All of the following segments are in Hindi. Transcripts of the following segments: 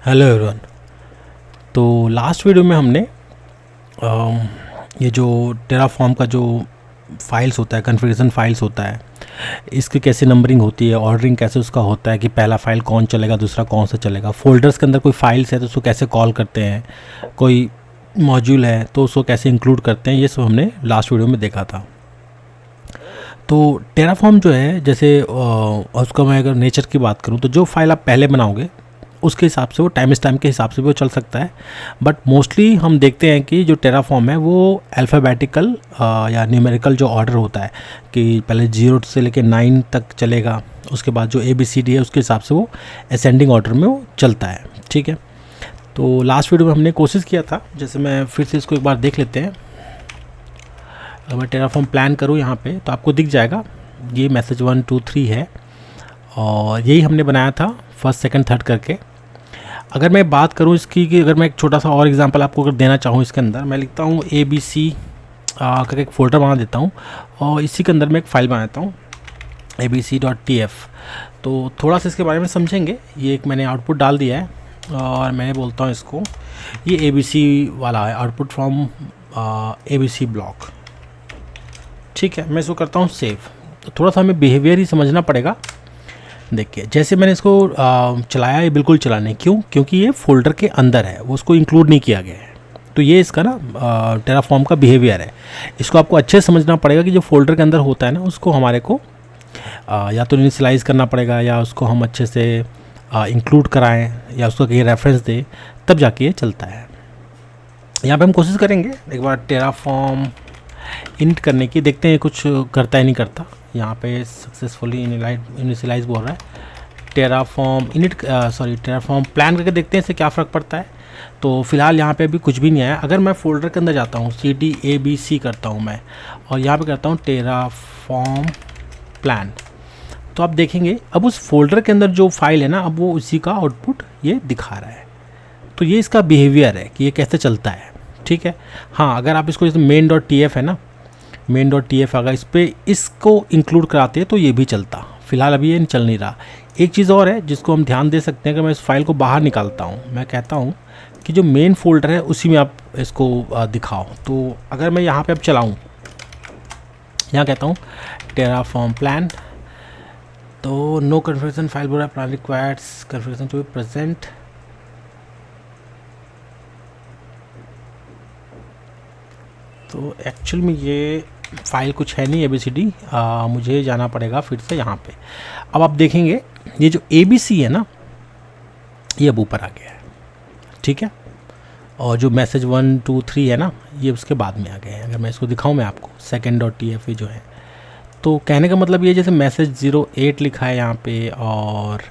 Hello everyone. तो लास्ट वीडियो में हमने ये जो टेराफॉर्म का जो फाइल्स होता है, कॉन्फ़िगरेशन फाइल्स होता है, इसकी कैसे नंबरिंग होती है, ऑर्डरिंग कैसे उसका होता है कि पहला फाइल कौन चलेगा, दूसरा कौन सा चलेगा, फोल्डर्स के अंदर कोई फाइल्स है तो उसको कैसे कॉल करते हैं, कोई मॉड्यूल है तो उसको कैसे इंक्लूड करते हैं, ये सब हमने लास्ट वीडियो में देखा था। तो टेराफॉर्म जो है, जैसे उसका मैं अगर नेचर की बात करूँ तो जो फाइल आप पहले बनाओगे उसके हिसाब से वो टाइम के हिसाब से भी वो चल सकता है। बट मोस्टली हम देखते हैं कि जो टेराफॉर्म है वो अल्फ़ाबेटिकल या न्यूमेरिकल जो ऑर्डर होता है कि पहले 0 से लेकर 9 तक चलेगा, उसके बाद जो ABCD है उसके हिसाब से वो असेंडिंग ऑर्डर में वो चलता है। ठीक है, तो लास्ट वीडियो में हमने कोशिश किया था, जैसे मैं फिर से इसको एक बार देख लेते हैं। अगर मैं टेराफॉर्म प्लान करूँ यहाँ पे तो आपको दिख जाएगा ये मैसेज 1 2 3 है और यही हमने बनाया था फर्स्ट सेकंड थर्ड करके। अगर मैं बात करूँ इसकी कि अगर मैं एक छोटा सा और एग्जांपल आपको अगर देना चाहूँ, इसके अंदर मैं लिखता हूँ ABC करके एक फ़ोल्डर बना देता हूँ और इसी के अंदर मैं एक फ़ाइल बनाता हूँ abc.tf। तो थोड़ा सा इसके बारे में समझेंगे। ये एक मैंने आउटपुट डाल दिया है और मैंने बोलता हूँ इसको, ये ABC वाला है, आउटपुट फ्रॉम ABC ब्लॉक। ठीक है, मैं इसको करता हूँ सेव। तो थोड़ा सा हमें बिहेवियर ही समझना पड़ेगा। देखिए जैसे मैंने इसको चलाया, ये बिल्कुल चला नहीं, क्योंकि ये फोल्डर के अंदर है, वो उसको इंक्लूड नहीं किया गया है। तो ये इसका ना टेराफॉर्म का बिहेवियर है। इसको आपको अच्छे से समझना पड़ेगा कि जो फोल्डर के अंदर होता है ना, उसको हमारे को या तो इनिशियलाइज करना पड़ेगा या उसको हम अच्छे से इंक्लूड कराएं या उसको कहीं रेफरेंस दें, तब जाके ये चलता है। यहाँ पे हम कोशिश करेंगे एक बार टेराफॉर्म इनिट करने की, देखते हैं कुछ करता है नहीं करता। यहाँ पे सक्सेसफुली इनिशियलाइज बोल रहा है। टेराफॉर्म टेराफॉर्म प्लान करके देखते हैं इससे क्या फ़र्क पड़ता है। तो फिलहाल यहाँ पे अभी कुछ भी नहीं आया। अगर मैं फोल्डर के अंदर जाता हूँ, CDABC करता हूँ मैं और यहाँ पे करता हूँ टेराफॉर्म प्लान, तो आप देखेंगे अब उस फोल्डर के अंदर जो फाइल है ना, अब वो उसी का आउटपुट ये दिखा रहा है। तो ये इसका बिहेवियर है कि ये कैसे चलता है। ठीक है, हाँ, अगर आप इसको जैसे main.tf है ना, main.tf अगर इस पर इसको इंक्लूड कराते हैं तो ये भी चलता। फिलहाल अभी ये चल नहीं रहा। एक चीज़ और है जिसको हम ध्यान दे सकते हैं कि मैं इस फाइल को बाहर निकालता हूँ, मैं कहता हूँ कि जो मेन फोल्डर है उसी में आप इसको दिखाओ। तो अगर मैं यहाँ पे अब चलाऊँ, यहाँ कहता हूँ टेराफॉर्म प्लान, तो नो कन्फिगरेशन फाइल बोल रहा है, plan requires configuration to be present. तो एक्चुअल में ये फाइल कुछ है नहीं ABCD, मुझे जाना पड़ेगा फिर से यहाँ पे। अब आप देखेंगे ये जो ABC है ना, ये अब ऊपर आ गया है। ठीक है, और जो मैसेज 1 2 3 है ना, ये उसके बाद में आ गए हैं। अगर मैं इसको दिखाऊं मैं आपको second.tf जो है, तो कहने का मतलब ये जैसे मैसेज 08 लिखा है यहाँ पे और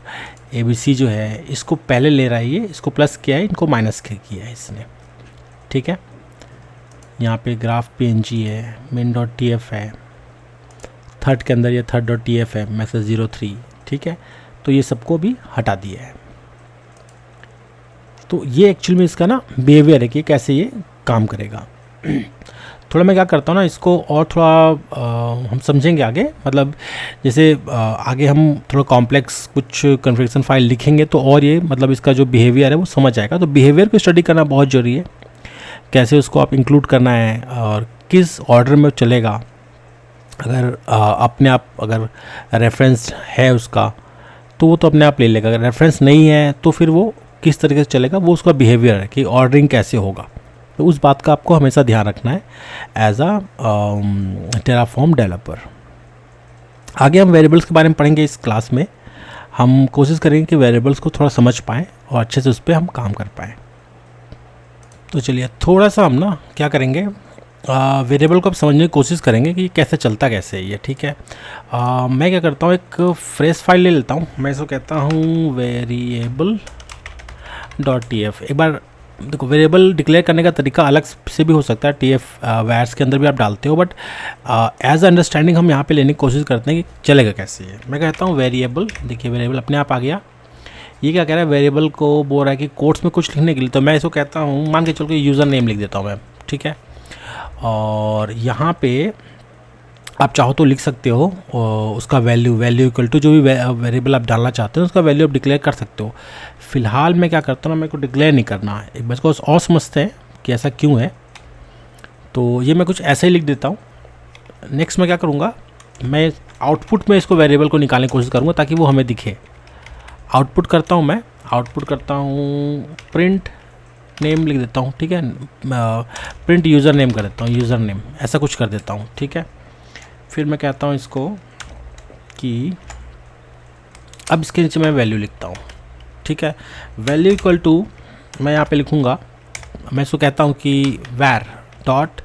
ABC जो है इसको पहले ले रहा है, ये इसको प्लस किया है, इनको माइनस किया है इसने। ठीक है, यहाँ पे ग्राफ PNG है, main.tf है, थर्ड के अंदर ये third.tf है, मैसेज 03। ठीक है, तो ये सबको भी हटा दिया है। तो ये एक्चुअल में इसका ना बिहेवियर है कि कैसे ये काम करेगा। थोड़ा मैं क्या करता हूँ ना, इसको और थोड़ा हम समझेंगे आगे, मतलब जैसे आगे हम थोड़ा कॉम्प्लेक्स कुछ कॉन्फ़िगरेशन फाइल लिखेंगे तो और ये मतलब इसका जो बिहेवियर है वो समझ आएगा। तो बिहेवियर को स्टडी करना बहुत ज़रूरी है, कैसे उसको आप इंक्लूड करना है और किस ऑर्डर में चलेगा। अगर अपने आप अगर रेफरेंस है उसका तो वो तो अपने आप ले लेगा, अगर रेफरेंस नहीं है तो फिर वो किस तरीके से चलेगा, वो उसका बिहेवियर है कि ऑर्डरिंग कैसे होगा। तो उस बात का आपको हमेशा ध्यान रखना है एज अ टेराफॉर्म डेवलपर। आगे हम वेरिएबल्स के बारे में पढ़ेंगे इस क्लास में। हम कोशिश करेंगे कि वेरिएबल्स को थोड़ा समझ पाएँ और अच्छे से उस पर हम काम कर पाएँ। तो चलिए थोड़ा सा हम ना क्या करेंगे, वेरिएबल को अब समझने की कोशिश करेंगे कि कैसे चलता कैसे है ये। ठीक है, मैं क्या करता हूँ, एक फ्रेश फाइल ले लेता हूँ, मैं इसको कहता हूँ variable.tf। एक बार देखो, वेरिएबल डिक्लेयर करने का तरीका अलग से भी हो सकता है, TF वैर्स के अंदर भी आप डालते हो, बट एज अंडरस्टैंडिंग हम यहाँ पे लेने की कोशिश करते हैं कि चलेगा कैसे है। मैं कहता हूँ वेरिएबल, देखिए वेरिएबल अपने आप आ गया। ये क्या कह रहा है, वेरिएबल को बोल रहा है कि कोट्स में कुछ लिखने के लिए, तो मैं इसको कहता हूँ, मान के चल के यूज़र नेम लिख देता हूँ मैं। ठीक है, और यहाँ पे आप चाहो तो लिख सकते हो उसका वैल्यू इक्वल टू जो भी वेरिएबल आप डालना चाहते हो उसका वैल्यू आप डिक्लेयर कर सकते हो। फिलहाल मैं क्या करता हूँ ना, मेरे को डिक्लेयर नहीं करना है। एक बार इसको और समझते हैं कि ऐसा क्यों है। तो ये मैं कुछ ऐसा ही लिख देता हूँ। नेक्स्ट मैं क्या करूँगा, मैं आउटपुट में इसको वेरिएबल को निकालने की कोशिश करूँगा ताकि वो हमें दिखे। आउटपुट करता हूँ, मैं आउटपुट करता हूँ प्रिंट नेम लिख देता हूँ, ठीक है। प्रिंट यूज़र नेम कर देता हूँ, यूज़र नेम ऐसा कुछ कर देता हूँ, ठीक है। फिर मैं कहता हूँ इसको कि अब इसके नीचे मैं वैल्यू लिखता हूँ, ठीक है। वैल्यू इक्वल टू मैं यहाँ पे लिखूँगा, मैं इसको कहता हूँ कि वैर डॉट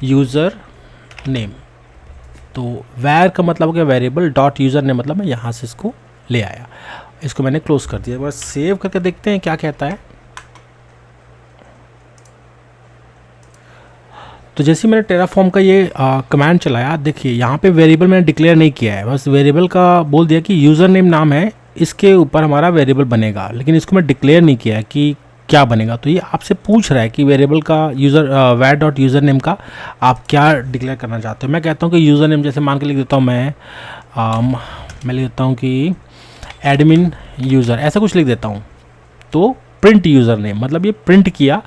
यूज़र नेम। तो वैर का मतलब हो गया वेरिएबल, डॉट यूज़र नेम मतलब मैं यहाँ से इसको ले आया। इसको मैंने क्लोज कर दिया। बस सेव करके देखते हैं क्या कहता है। तो जैसे मैंने टेराफॉर्म का ये कमांड चलाया, देखिए यहाँ पे वेरिएबल मैंने डिक्लेयर नहीं किया है, बस वेरिएबल का बोल दिया कि यूज़र नेम नाम है, इसके ऊपर हमारा वेरिएबल बनेगा, लेकिन इसको मैं डिक्लेयर नहीं किया है कि क्या बनेगा। तो ये आपसे पूछ रहा है कि वेरिएबल का वैर डॉट यूज़र नेम का आप क्या डिक्लेयर करना चाहते हो। मैं कहता हूँ कि यूज़र नेम जैसे मान के लिख देता हूँ मैं लिख देता हूँ कि एडमिन यूज़र ऐसा कुछ लिख देता हूँ। तो प्रिंट यूज़र नेम मतलब ये प्रिंट किया।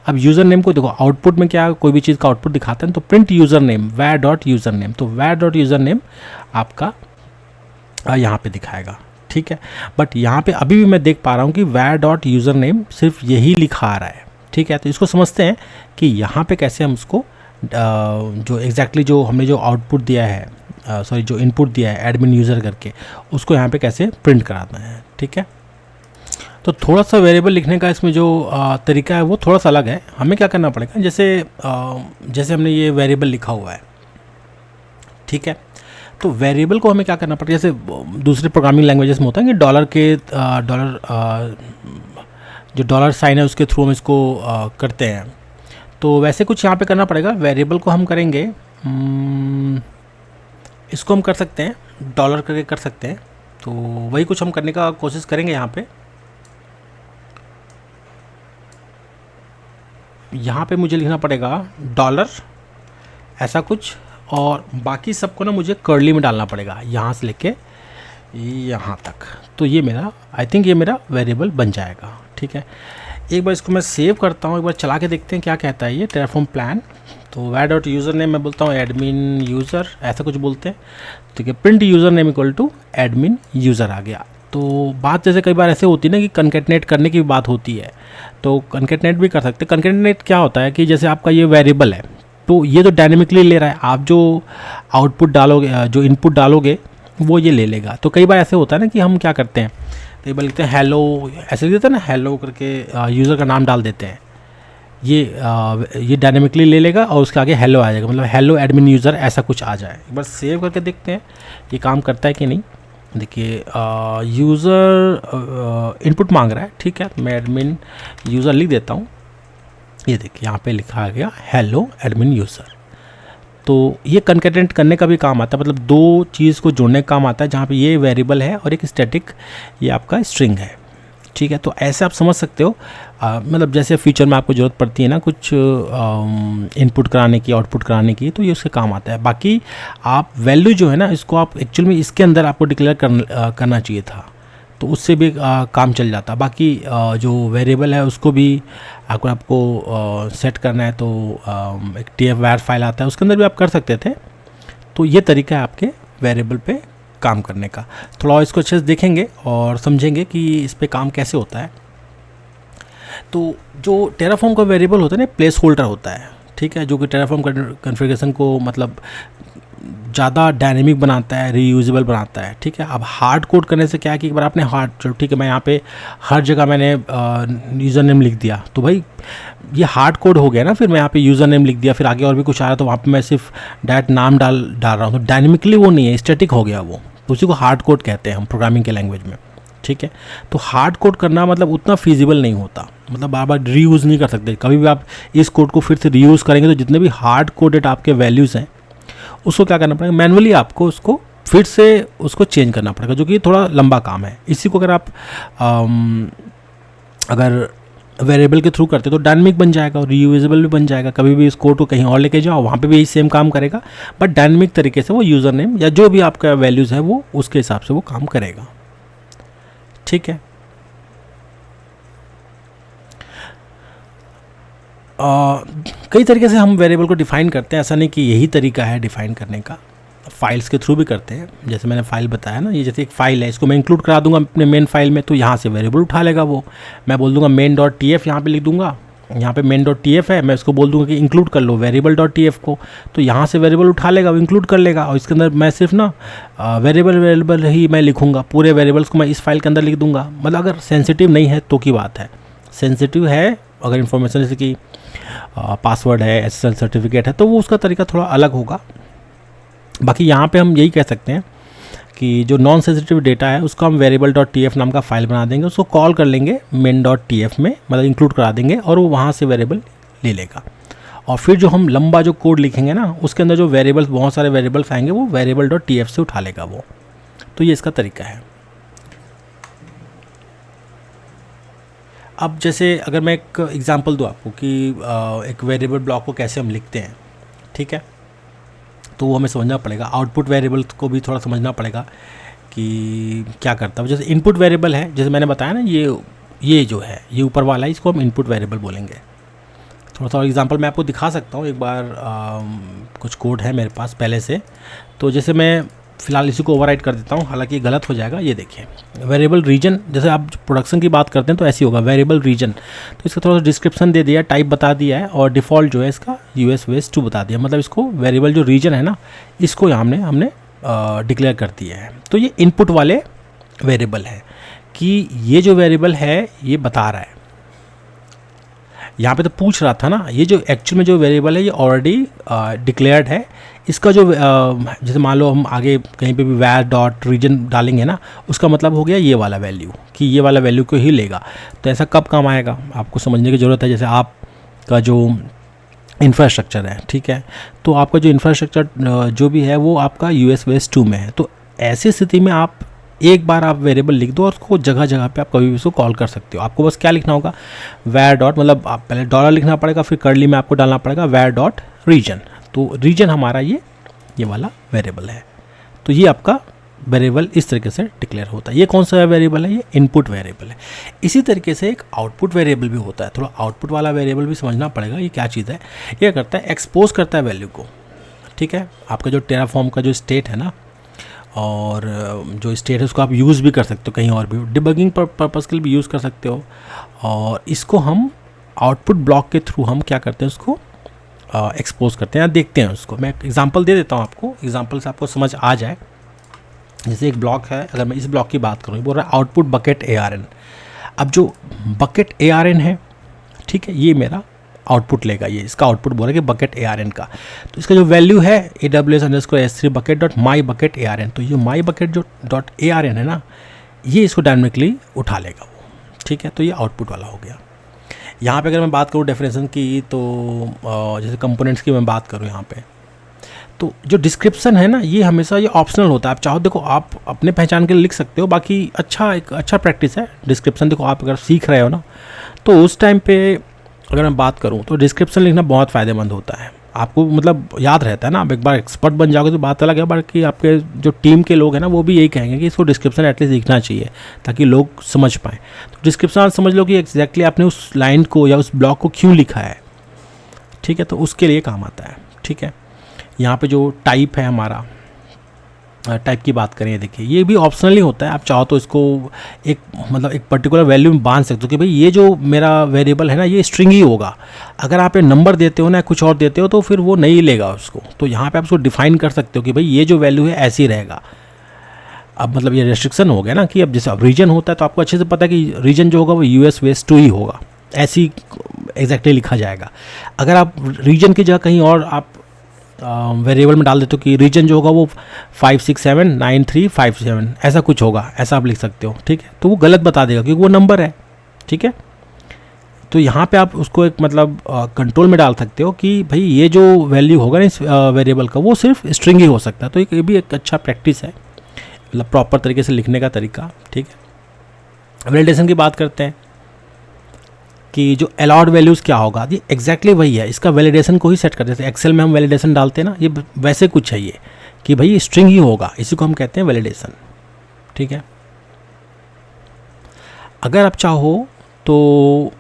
अब यूज़र नेम को देखो आउटपुट में क्या कोई भी चीज़ का आउटपुट दिखाते हैं, तो प्रिंट यूज़र नेम वैर डॉट यूज़र नेम, तो वैर डॉट यूज़र नेम आपका यहाँ पे दिखाएगा, ठीक है। बट यहाँ पे अभी भी मैं देख पा रहा हूँ कि वैर डॉट यूज़र नेम सिर्फ यही लिखा आ रहा है, ठीक है। तो इसको समझते हैं कि यहाँ पे कैसे हम उसको जो एग्जैक्टली जो हमने जो आउटपुट दिया है सॉरी जो इनपुट दिया है एडमिन यूज़र करके, उसको यहाँ पे कैसे प्रिंट कराना है, ठीक है। तो थोड़ा सा वेरिएबल लिखने का इसमें जो तरीका है वो थोड़ा सा अलग है। हमें क्या करना पड़ेगा, जैसे हमने ये वेरिएबल लिखा हुआ है, ठीक है। तो वेरिएबल को हमें क्या करना पड़ेगा, जैसे दूसरे प्रोग्रामिंग लैंग्वेजेस में होता है कि जो डॉलर साइन है उसके थ्रू हम इसको करते हैं। तो वैसे कुछ यहाँ पे करना पड़ेगा। वेरिएबल को हम करेंगे इसको हम कर सकते हैं डॉलर करके कर सकते हैं। तो वही कुछ हम करने का कोशिश करेंगे। यहाँ पे मुझे लिखना पड़ेगा डॉलर ऐसा कुछ, और बाकी सबको ना मुझे कर्ली में डालना पड़ेगा यहाँ से लेके यहाँ तक। तो ये मेरा आई थिंक ये मेरा वेरिएबल बन जाएगा, ठीक है। एक बार इसको मैं सेव करता हूँ, एक बार चला के देखते हैं क्या कहता है ये टेराफॉर्म प्लान। तो वैर डॉट यूज़र नेम मैं बोलता हूँ एडमिन यूज़र ऐसा कुछ बोलते हैं, ठीक है। Print user name equal to admin user आ गया। तो बात जैसे कई बार ऐसे होती है ना कि कनकेटनेट करने की बात होती है, तो कनकेटनेट भी कर सकते हैं। कनकेटनेट क्या होता है कि जैसे आपका ये वेरिएबल है तो ये तो डायनेमिकली ले रहा है, आप जो आउटपुट डालोगे जो इनपुट डालोगे वो ये ले लेगा। तो कई बार ऐसे होता है ना कि हम क्या करते हैं, कई बार लिखते हैं हेलो ऐसे लिख देते हैं ना, हेलो करके यूज़र का नाम डाल देते हैं, ये डायनेमिकली ले लेगा और उसके आगे हेलो आ जाएगा, मतलब हेलो एडमिन यूज़र ऐसा कुछ आ जाए। एक बार सेव करके देखते हैं ये काम करता है कि नहीं। देखिए यूज़र इनपुट मांग रहा है, ठीक है। मैं एडमिन यूज़र लिख देता हूँ। ये देखिए यहाँ पे लिखा गया हेलो एडमिन यूज़र। तो ये कनकेटेंट करने का भी काम आता है, मतलब दो चीज़ को जोड़ने का काम आता है, जहाँ पे ये वेरिएबल है और एक स्टैटिक ये आपका स्ट्रिंग है, ठीक है। तो ऐसे आप समझ सकते हो। मतलब जैसे फ्यूचर में आपको ज़रूरत पड़ती है ना कुछ इनपुट कराने की आउटपुट कराने की, तो ये उसके काम आता है। बाकी आप वैल्यू जो है ना इसको आप एक्चुअल में इसके अंदर आपको डिक्लेयर करना चाहिए था, तो उससे भी काम चल जाता। बाकी जो वेरिएबल है उसको भी आपको सेट करना है, तो एक tf-var फाइल आता है उसके अंदर भी आप कर सकते थे। तो ये तरीका है आपके वेरिएबल पे काम करने का। थोड़ा इसको अच्छे से देखेंगे और समझेंगे कि इस पे काम कैसे होता है। तो जो टेराफॉर्म का वेरिएबल होता है ना प्लेस होल्डर होता है, ठीक है, जो कि टेराफॉर्म कॉन्फ़िगरेशन को मतलब ज़्यादा डायनेमिक बनाता है, रीयूजेबल बनाता है, ठीक है। अब हार्ड कोड करने से क्या है कि एक बार आपने चलो ठीक है मैं यहाँ पे हर जगह मैंने यूज़र नेम लिख दिया, तो भाई ये हार्ड कोड हो गया ना। फिर मैं यहाँ पे यूज़र नेम लिख दिया, फिर आगे और भी कुछ आ रहा है तो वहाँ पे मैं सिर्फ डायरेक्ट नाम डाल रहा हूँ, तो डायनेमिकली वो नहीं है, स्टैटिक हो गया वो। तो उसी को हार्ड कोड कहते हैं हम प्रोग्रामिंग के लैंग्वेज में, ठीक है। तो हार्ड कोड करना मतलब उतना फिजिबल नहीं होता, मतलब बार बार रीयूज़ नहीं कर सकते। कभी भी आप इस कोड को फिर से रीयूज़ करेंगे तो जितने भी हार्ड कोडेड आपके वैल्यूज़ हैं उसको क्या करना पड़ेगा, मैनुअली आपको उसको फिर से उसको चेंज करना पड़ेगा, जो कि थोड़ा लंबा काम है। इसी को अगर आप अगर वेरिएबल के थ्रू करते हो तो डायनेमिक बन जाएगा और रीयूजेबल भी बन जाएगा। कभी भी इस कोड को कहीं और लेके जाओ, वहाँ पे भी यही सेम काम करेगा, बट डायनेमिक तरीके से वो यूज़र नेम या जो भी आपका वैल्यूज़ है वो उसके हिसाब से वो काम करेगा। ठीक है। कई तरीके से हम वेरिएबल को डिफ़ाइन करते हैं, ऐसा नहीं कि यही तरीका है डिफ़ाइन करने का। फाइल्स के थ्रू भी करते हैं, जैसे मैंने फाइल बताया ना, ये जैसे एक फ़ाइल है, इसको मैं इंक्लूड करा दूंगा अपने मेन फाइल में, तो यहाँ से वेरिएबल उठा लेगा वो। मैं बोल दूंगा मेन डॉट टी एफ, यहाँ पर लिख दूंगा, यहाँ पे मेन डॉट टी एफ है, मैं इसको बोल दूंगा कि इंक्लूड कर लो वेरिएबल डॉट टी एफ को, तो यहाँ से वेरिएबल उठा लेगा, वो इंक्लूड कर लेगा। और इसके अंदर मैं सिर्फ ना वेरिएबल ही मैं लिखूंगा, पूरे वेरिएबल्स को मैं इस फाइल के अंदर लिख दूंगा। मतलब अगर सेंसिटिव नहीं है तो की बात है, सेंसिटिव है अगर इन्फॉर्मेशन जैसे कि पासवर्ड है, एसएसएल सर्टिफिकेट है, तो वो उसका तरीका थोड़ा अलग होगा। बाकी यहाँ पे हम यही कह सकते हैं कि जो नॉन सेंसिटिव डेटा है उसको हम वेरिएबल डॉट टी एफ नाम का फाइल बना देंगे, उसको कॉल कर लेंगे मेन डॉट टी एफ में, मतलब इंक्लूड करा देंगे, और वो वहाँ से वेरिएबल ले लेगा। और फिर जो हम लंबा जो कोड लिखेंगे ना, उसके अंदर जो वेरिएबल्स, बहुत सारे वेरिएबल्स आएंगे, वो वेरिएबल डॉट टी एफ से उठा लेगा वो। तो ये इसका तरीका है। अब जैसे अगर मैं एक एग्जांपल दूँ आपको कि एक वेरिएबल ब्लॉक को कैसे हम लिखते हैं, ठीक है, तो वो हमें समझना पड़ेगा। आउटपुट वेरिएबल को भी थोड़ा समझना पड़ेगा कि क्या करता है। जैसे इनपुट वेरिएबल है, जैसे मैंने बताया ना, ये जो है ये ऊपर वाला है, इसको हम इनपुट वेरिएबल बोलेंगे। थोड़ा सा एग्जांपल मैं आपको दिखा सकता हूँ एक बार। कुछ कोड है मेरे पास पहले से, तो जैसे मैं फ़िलहाल इसी को ओवरराइट कर देता हूँ, हालांकि ये गलत हो जाएगा। ये देखिए वेरिएबल रीजन, जैसे आप प्रोडक्शन की बात करते हैं तो ऐसे होगा वेरिएबल रीजन, तो इसका थोड़ा सा डिस्क्रिप्शन दे दिया, टाइप बता दिया है, और डिफ़ॉल्ट जो है इसका US वेस्ट 2 बता दिया। मतलब इसको वेरिएबल जो रीजन है ना, इसको हमने डिक्लेयर कर दिया है। तो ये इनपुट वाले वेरिएबल है कि ये जो वेरिएबल है ये बता रहा है। यहाँ पे तो पूछ रहा था ना, ये जो एक्चुअल में जो वेरिएबल है ये ऑलरेडी डिक्लेयर्ड है। इसका जो जैसे मान लो हम आगे कहीं पे भी वैर डॉट रीजन डालेंगे ना, उसका मतलब हो गया ये वाला वैल्यू, कि ये वाला वैल्यू को ही लेगा। तो ऐसा कब काम आएगा आपको समझने की ज़रूरत है। जैसे आपका जो इंफ्रास्ट्रक्चर है, ठीक है, तो आपका जो इंफ्रास्ट्रक्चर जो भी है वो आपका US वेस्ट 2 में है। तो ऐसी स्थिति में आप एक बार आप वेरिएबल लिख दो और उसको जगह जगह पे आप कभी भी उसको कॉल कर सकते हो। आपको बस क्या लिखना होगा, वैर डॉट, मतलब आप पहले डॉलर लिखना पड़ेगा, फिर कर्ली में आपको डालना पड़ेगा वैर डॉट रीजन। तो रीजन हमारा ये वाला वेरिएबल है। तो ये आपका वेरिएबल इस तरीके से डिक्लेयर होता है। ये कौन सा वेरिएबल है, ये इनपुट वेरिएबल है। इसी तरीके से एक आउटपुट वेरिएबल भी होता है। थोड़ा आउटपुट वाला वेरिएबल भी समझना पड़ेगा, ये क्या चीज़ है। ये करता है एक्सपोज करता है वैल्यू को, ठीक है। आपका जो टेराफॉर्म का जो स्टेट है ना, और जो स्टेट है उसको आप यूज़ भी कर सकते हो कहीं और भी, डिबगिंग पर्पज़ के लिए भी यूज़ कर सकते हो। और इसको हम आउटपुट ब्लॉक के थ्रू हम क्या करते हैं, उसको एक्सपोज करते हैं या देखते हैं उसको। मैं एक एग्जांपल दे देता हूँ आपको, एग्जांपल से आपको समझ आ जाए। जैसे एक ब्लॉक है, अगर मैं इस ब्लॉक की बात करूँ, बोल रहा है आउटपुट बकेट ARN। अब जो बकेट ARN है, ठीक है, ये मेरा आउटपुट लेगा, ये इसका आउटपुट बोल रहा है कि बकेट ARN का। तो इसका जो वैल्यू है AWS_S3 bucket डॉट माई बकेट ARN, तो ये माई बकेट जो डॉट ARN है ना, ये इसको डायनेमिकली उठा लेगा वो, ठीक है। तो ये आउटपुट वाला हो गया। यहाँ पे अगर मैं बात करूँ डेफिनेशन की, तो जैसे कंपोनेंट्स की मैं बात करूँ यहाँ पे, तो जो डिस्क्रिप्शन है ना, ये हमेशा ये ऑप्शनल होता है। आप चाहो देखो आप अपने पहचान के लिए लिख सकते हो, बाकी एक अच्छा प्रैक्टिस है डिस्क्रिप्शन। देखो आप अगर सीख रहे हो ना, तो उस टाइम पे अगर मैं बात करूँ तो डिस्क्रिप्शन लिखना बहुत फ़ायदेमंद होता है। आपको मतलब याद रहता है ना, आप एक बार एक्सपर्ट बन जाओगे तो बात अलग है, बाकी आपके जो टीम के लोग हैं ना, वो भी यही कहेंगे कि इसको डिस्क्रिप्शन एटलीस्ट लिखना चाहिए ताकि लोग समझ पाएँ। तो डिस्क्रिप्शन आप समझ लो कि एग्जैक्टली आपने उस लाइन को या उस ब्लॉक को क्यों लिखा है, ठीक है, तो उसके लिए काम आता है, ठीक है। यहाँ पे जो टाइप है हमारा, टाइप की बात करें, देखिए ये भी ऑप्शनली होता है। आप चाहो तो इसको एक पर्टिकुलर वैल्यू में बांध सकते हो कि भाई ये जो मेरा वेरिएबल है ना, ये स्ट्रिंग ही होगा। अगर आप ये नंबर देते हो ना, कुछ और देते हो, तो फिर वो नहीं लेगा उसको। तो यहाँ पे आप उसको डिफाइन कर सकते हो कि भाई ये जो वैल्यू है ऐसे ही रहेगा। अब मतलब ये रेस्ट्रिक्शन हो गया ना, कि अब जैसे अब रीजन होता है तो आपको अच्छे से पता है कि रीजन जो होगा वो US वेस्ट 2 ही होगा, ऐसी एग्जैक्टली लिखा जाएगा। अगर आप रीजन की जगह कहीं और आप वेरिएबल में डाल देते हो कि रीजन जो होगा वो 5679357 ऐसा कुछ होगा, ऐसा आप लिख सकते हो, ठीक है। तो वो गलत बता देगा क्योंकि वो नंबर है, ठीक है। तो यहाँ पे आप उसको एक कंट्रोल में डाल सकते हो कि भाई ये जो वैल्यू होगा ना इस वेरिएबल का, वो सिर्फ स्ट्रिंग ही हो सकता है। तो ये भी एक अच्छा प्रैक्टिस है, मतलब प्रॉपर तरीके से लिखने का तरीका, ठीक है। वैलिडेशन की बात करते हैं कि जो अलाउड वैल्यूज़ क्या होगा, ये एग्जैक्टली वही है, इसका वैलिडेशन को ही सेट कर देते हैं। एक्सेल में हम वैलिडेशन डालते हैं ना, ये वैसे कुछ है ये कि भाई स्ट्रिंग ही होगा, इसी को हम कहते हैं वैलिडेशन। ठीक है, अगर आप चाहो तो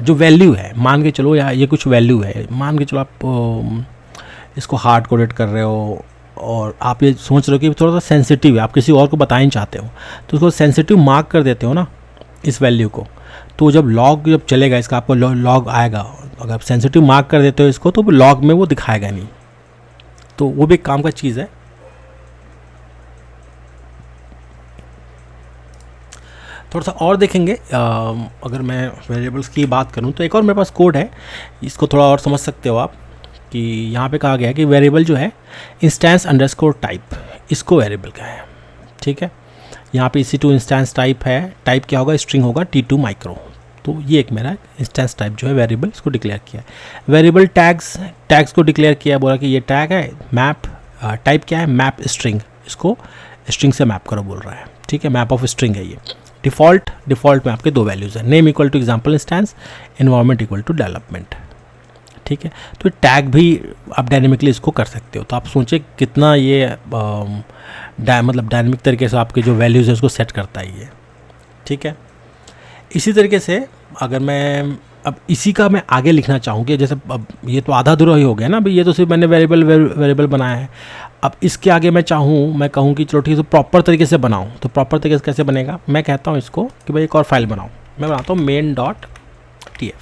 जो वैल्यू है, मान के चलो या ये कुछ वैल्यू है, मान के चलो आप इसको हार्ड कोडेड कर रहे हो और आप ये सोच रहे हो कि थोड़ा सा सेंसिटिव है, आप किसी और को बताना चाहते हो, तो उसको सेंसिटिव मार्क कर देते हो ना इस वैल्यू को, तो जब जब चलेगा इसका आपको लॉग आएगा। अगर आप सेंसिटिव मार्क कर देते हो इसको तो लॉग में वो दिखाएगा नहीं, तो वो भी एक काम का चीज़ है। थोड़ा सा और देखेंगे, अगर मैं वेरिएबल्स की बात करूं तो एक और मेरे पास कोड है, इसको थोड़ा और समझ सकते हो आप कि यहाँ पे कहा गया है कि वेरिएबल जो है इंस्टेंस अंडरस्कोर टाइप, इसको वेरिएबल का है। ठीक है, यहाँ पे EC2 इंस्टेंस टाइप है, टाइप क्या होगा, स्ट्रिंग होगा T2 माइक्रो। तो ये एक मेरा इंस्टेंस टाइप जो है वेरिएबल, इसको डिक्लेयर किया है। वेरिएबल टैग्स को डिक्लेयर किया, बोला कि ये टैग है, मैप टाइप क्या है, मैप स्ट्रिंग, इसको स्ट्रिंग से मैप करो बोल रहा है। ठीक है, मैप ऑफ स्ट्रिंग है ये। डिफ़ॉल्ट में आपके दो वैल्यूज़ हैं, name equal to example instance, environment equal to development. ठीक है, तो टैग भी आप डायनेमिकली इसको कर सकते हो। तो आप सोचें कितना ये मतलब डायनेमिक तरीके से आपके जो वैल्यूज़ है उसको सेट करता है ये। ठीक है, इसी तरीके से अगर मैं अब इसी का मैं आगे लिखना चाहूँ कि जैसे अब ये तो आधा अधूरा ही हो गया ना भाई, ये तो सिर्फ मैंने वेरिएबल बनाया है। अब इसके आगे मैं कहूँ कि चलो ठीक है, तो प्रॉपर तरीके से बनाऊँ, तो प्रॉपर तरीके से कैसे बनेगा, मैं कहता हूँ इसको कि भाई एक और फाइल बनाऊँ। मैं बनाता हूँ main.tf,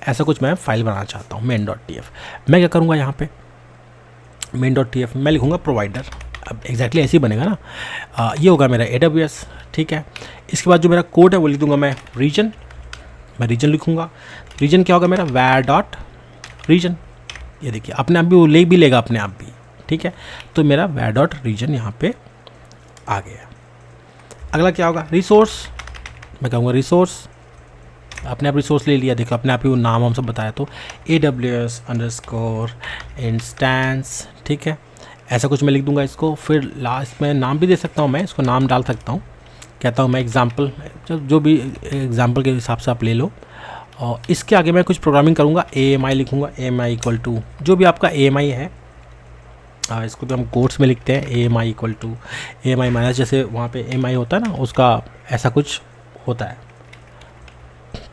ऐसा कुछ मैं फाइल बनाना चाहता हूँ main.tf। मैं क्या करूँगा, यहाँ पे main.tf मैं लिखूँगा प्रोवाइडर। अब एग्जैक्टली ऐसे ही बनेगा ना, ये होगा मेरा AWS। ठीक है, इसके बाद जो मेरा कोड है वो लिख दूँगा मैं रीजन, मैं रीजन लिखूँगा। रीजन क्या होगा मेरा, var.region। ये देखिए अपने आप भी वो ले भी लेगा अपने आप भी। ठीक है, तो मेरा var.region यहाँ पे आ गया। अगला क्या होगा, रिसोर्स, मैं कहूँगा रिसोर्स, अपने आप रिसोर्स ले लिया, देखो अपने आप ही वो नाम हम सब बताया, तो AWS_instance। ठीक है, ऐसा कुछ मैं लिख दूंगा इसको। फिर लास्ट में नाम भी दे सकता हूँ, मैं इसको नाम डाल सकता हूँ, कहता हूँ मैं एग्जाम्पल, जो भी एग्जाम्पल के हिसाब से आप ले लो। और इसके आगे मैं कुछ प्रोग्रामिंग करूँगा, AMI लिखूँगा, AMI इक्वल टू जो भी आपका AMI है, इसको भी हम कोड्स में लिखते हैं, AMI equal to AMI minus, जैसे वहाँ पे AMI होता है ना, उसका ऐसा कुछ होता है।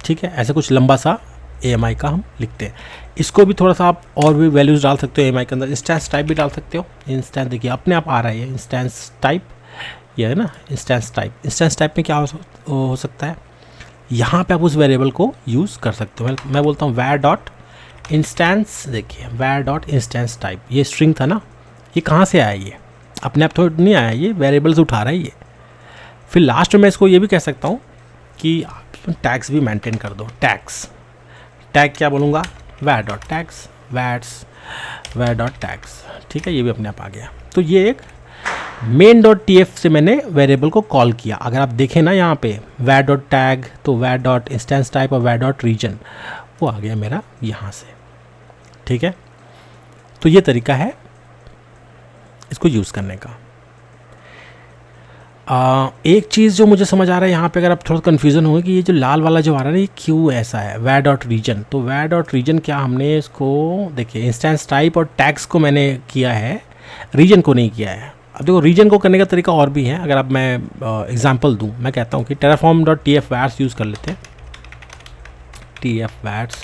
ठीक है, ऐसा कुछ लंबा सा AMI का हम लिखते हैं। इसको भी थोड़ा सा आप और भी वैल्यूज़ डाल सकते हो AMI के अंदर, इंस्टेंस टाइप भी डाल सकते हो। इंस्टेंस देखिए अपने आप आ रहा है, ये इंस्टेंस टाइप, ये है ना इंस्टेंस टाइप। इंस्टेंस टाइप में क्या हो सकता है, यहाँ पे आप उस वेरिएबल को यूज़ कर सकते हो। मैं बोलता हूँ var.instance, देखिए var.instance टाइप, ये स्ट्रिंग था ना, ये कहाँ से आया, ये अपने आप थोड़ा नहीं आया, ये वेरिएबल से उठा रहा है ये। फिर लास्ट में मैं इसको ये भी कह सकता हूँ कि टैग्स भी मेंटेन कर दो। टैग क्या बोलूँगा, var.tags, var.tags। ठीक है, ये भी अपने आप आ गया। तो ये एक main.tf से मैंने वेरिएबल को कॉल किया। अगर आप देखें ना यहाँ पे var.tag, तो var.instance टाइप और var.region वो आ गया मेरा यहाँ से। ठीक है, तो ये तरीका है इसको यूज़ करने का। एक चीज़ जो मुझे समझ आ रहा है यहाँ पे, अगर आप थोड़ा कन्फ्यूज़न होगा कि ये जो लाल वाला जो आ रहा है ये क्यों ऐसा है, var.region। तो var.region क्या, हमने इसको देखिए इंस्टेंस टाइप और टैग्स को मैंने किया है, रीजन को नहीं किया है। अब देखो रीजन को करने का तरीका और भी है। अगर अब मैं एग्जांपल दूं, मैं कहता हूँ कि terraform.tf vars यूज़ कर लेते हैं। tf vars,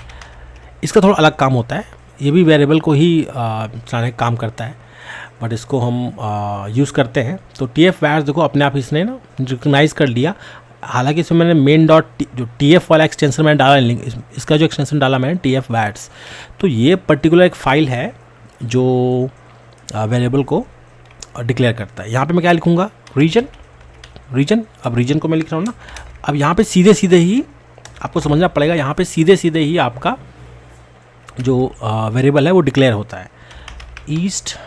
इसका थोड़ा अलग काम होता है, ये भी वेरिएबल को ही चलाने का काम करता है, बट इसको हम यूज़ करते हैं। तो tf vars देखो अपने आप इसने ना रिकग्नाइज़ कर लिया। हालांकि इसमें मैंने मेन डॉट जो tf वाला एक्सटेंशन मैंने डाला नहीं, इसका जो एक्सटेंशन डाला मैंने tf vars, तो ये पर्टिकुलर एक फ़ाइल है जो वेरिएबल को डिक्लेयर करता है। यहाँ पे मैं क्या लिखूँगा, रीजन। अब रीजन को मैं लिख रहा हूँ ना, अब यहाँ पे सीधे सीधे ही आपको समझना पड़ेगा, यहाँ पे सीधे सीधे ही आपका जो वेरिएबल है वो डिक्लेयर होता है, ईस्ट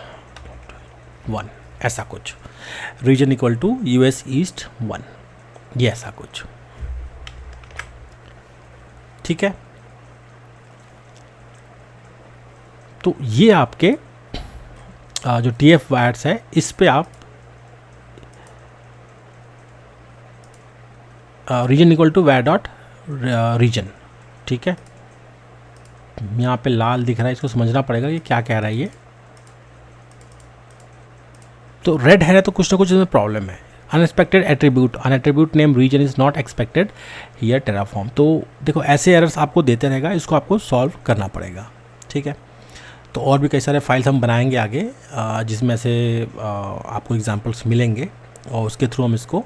1 ऐसा कुछ, region equal to US east 1, ये ऐसा कुछ। ठीक है, तो ये आपके जो tf vars है, इस पे आप रीजन इक्वल टू var.region ठीक है, यहाँ पे लाल दिख रहा है, इसको समझना पड़ेगा कि क्या कह रहा है ये। तो रेड है तो कुछ ना कुछ इसमें प्रॉब्लम है। Unexpected attribute, an attribute name region is not expected here terraform. तो देखो ऐसे एरर्स आपको देते रहेगा, इसको आपको सॉल्व करना पड़ेगा, ठीक है। तो और भी कई सारे फाइल्स हम बनाएंगे आगे, जिसमें से आपको एग्जांपल्स मिलेंगे और उसके थ्रू हम इसको